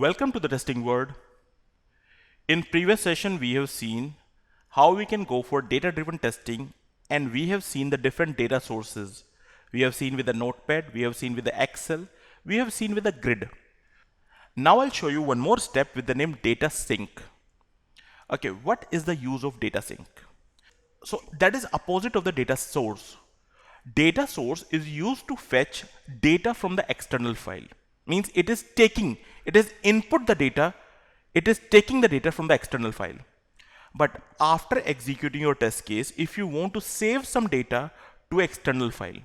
Welcome to the testing world. In previous session, we have seen how we can go for data-driven testing, and we have seen the different data sources. We have seen with the Notepad, we have seen with the Excel, we have seen with the grid. Now I'll show you one more step with the name data sync. Okay, what is the use of data sync? So that is opposite of the data source. Data source is used to fetch data from the external file. Means it is input the data, it is taking the data from the external file. But after executing your test case, if you want to save some data to external file,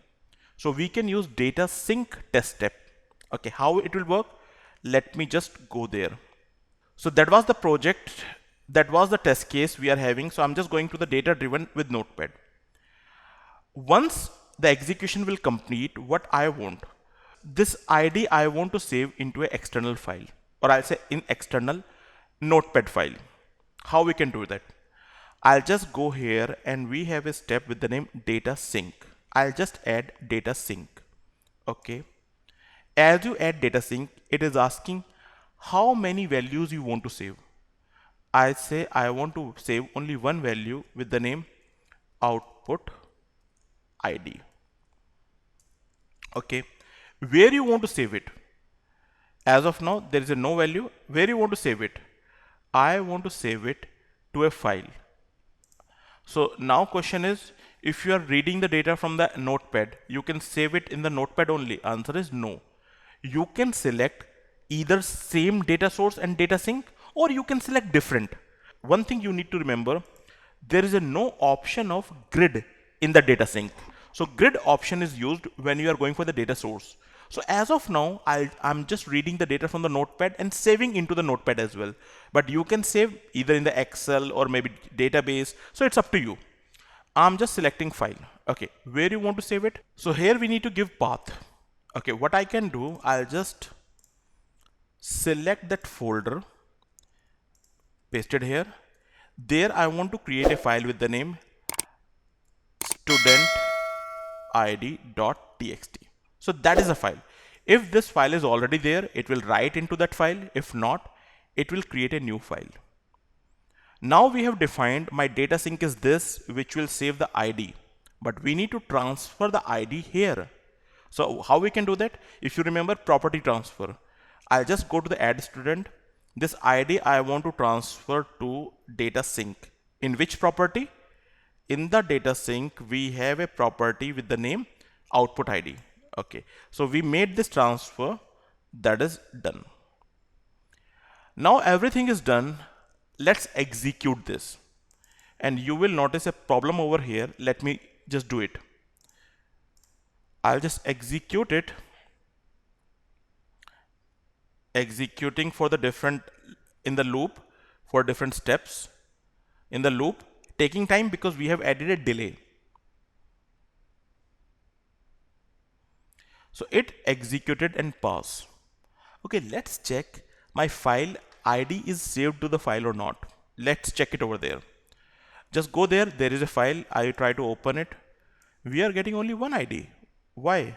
so we can use data sync test step. Okay, how it will work? Let me just go there. So that was the project, that was the test case we are having. So I'm just going to the data driven with Notepad. Once the execution will complete, what I want, this ID I want to save into an external file, or I'll say in external Notepad file. How we can do that? I'll just go here and we have a step with the name data sync. I'll just add data sync. Okay. As you add data sync, it is asking how many values you want to save. I say I want to save only one value with the name output ID. Okay. Where you want to save it? As of now, there is a no value. Where you want to save it? I want to save it to a file. So now question is, if you are reading the data from the Notepad, you can save it in the Notepad only. Answer is no. You can select either same data source and data sync, or you can select different. One thing you need to remember, there is a no option of grid in the data sync. So grid option is used when you are going for the data source. So as of now, I'm just reading the data from the Notepad and saving into the Notepad as well. But you can save either in the Excel or maybe database. So it's up to you. I'm just selecting file. Okay, where you want to save it? So here we need to give path. Okay, what I can do, I'll just select that folder, paste it here. There I want to create a file with the name studentid.txt. So that is a file. If this file is already there, it will write into that file. If not, it will create a new file. Now we have defined my data sync is this, which will save the ID, but we need to transfer the ID here. So how we can do that? If you remember property transfer, I'll just go to the add student. This ID I want to transfer to data sync. In which property? In the data sync, we have a property with the name output ID. Okay, so we made this transfer, that is done. Now everything is done. Let's execute this. And you will notice a problem over here. Let me just do it. I'll just execute it. Executing for the different in the loop for different steps in the loop, taking time because we have added a delay. So it executed and pass. Okay, let's check my file ID is saved to the file or not. Let's check it over there. Just go there. There is a file. I try to open it. We are getting only one ID. Why?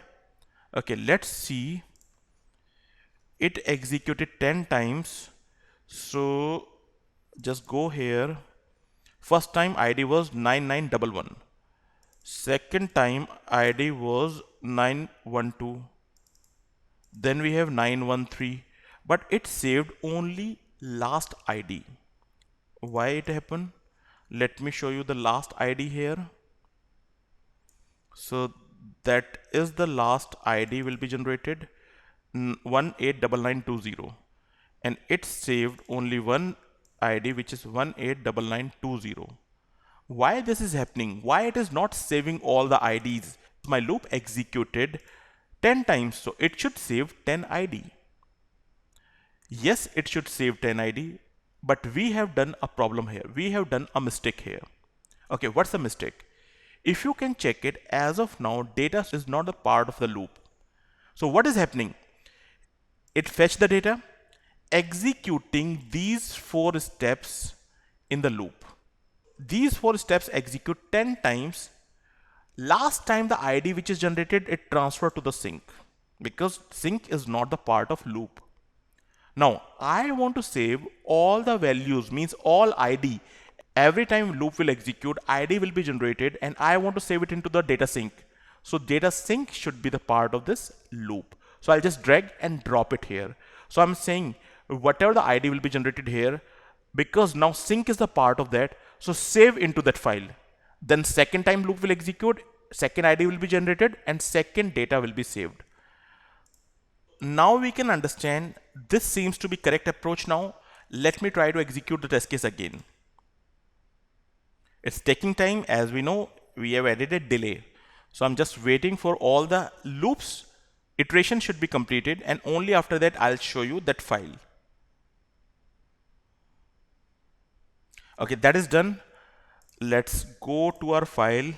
Okay, let's see. It executed 10 times. So just go here. First time ID was 9911. Second time ID was 912. Then we have 913. But it saved only last ID. Why it happened? Let me show you the last ID here. So that is the last ID will be generated, 189920, and it saved only one ID, which is 189920. Why this is happening? Why it is not saving all the IDs? My loop executed 10 times, so it should save 10 ID. Yes, it should save 10 ID, but we have done a problem here. We have done a mistake here. Okay, what's the mistake? If you can check it, as of now, data is not a part of the loop. So what is happening? It fetched the data, executing these 4 steps in the loop. These 4 steps execute 10 times. Last time the ID which is generated, it transferred to the sync, because sync is not the part of loop. Now I want to save all the values, means all ID. Every time loop will execute, ID will be generated, and I want to save it into the data sync. So data sync should be the part of this loop. So I'll just drag and drop it here. So I'm saying whatever the ID will be generated here, because now sync is the part of that, so save into that file. Then second time loop will execute, second ID will be generated, and second data will be saved. Now we can understand this seems to be correct approach. Now let me try to execute the test case again. It's taking time, as we know we have added a delay. So I'm just waiting for all the loops iteration should be completed, and only after that I'll show you that file. Okay, that is done. Let's go to our file,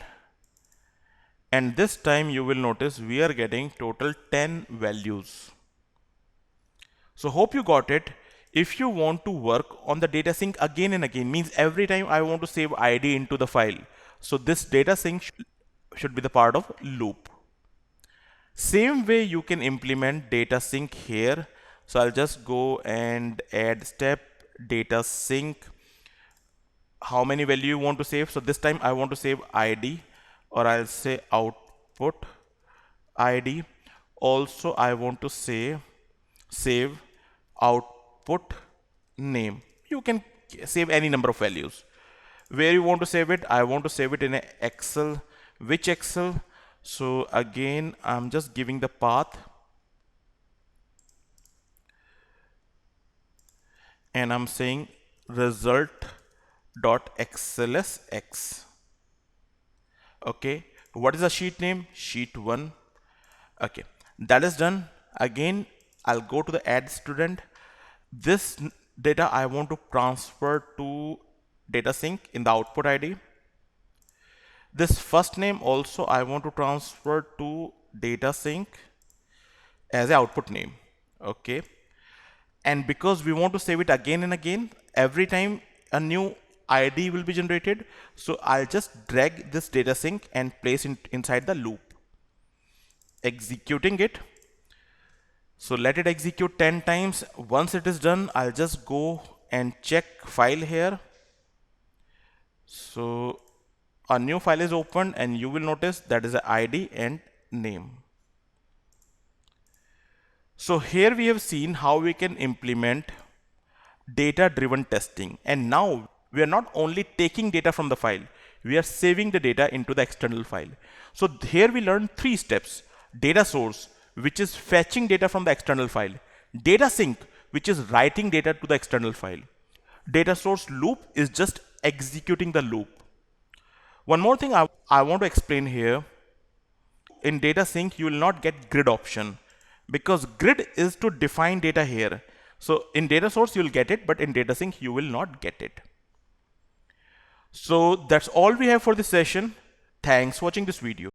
and this time you will notice we are getting total 10 values. So hope you got it. If you want to work on the data sync again and again, means every time I want to save ID into the file, so this data sync should be the part of loop. Same way you can implement data sync here. So I'll just go and add step data sync. How many value you want to save? So this time I want to save ID, or I'll say output ID. Also I want to say save output name. You can save any number of values. Where you want to save it? I want to save it in a Excel. Which Excel? So again I'm just giving the path, and I'm saying result.xlsx. Okay, what is the sheet name? Sheet 1. Okay, that is done. Again I'll go to the add student. This data I want to transfer to data sync in the output ID. This first name also I want to transfer to data sync as a output name. Okay, and because we want to save it again and again, every time a new ID will be generated, so I'll just drag this data sync and place it inside the loop. Executing it. So let it execute 10 times. Once it is done, I'll just go and check file here. So a new file is opened, and you will notice that is a ID and name. So here we have seen how we can implement data driven testing, and now we are not only taking data from the file, we are saving the data into the external file. So here we learned 3 steps: data source, which is fetching data from the external file; data sync, which is writing data to the external file; data source loop is just executing the loop. One more thing I want to explain here. In data sync you will not get grid option, because grid is to define data here. So in data source you will get it, but in data sync you will not get it. So that's all we have for this session. Thanks for watching this video.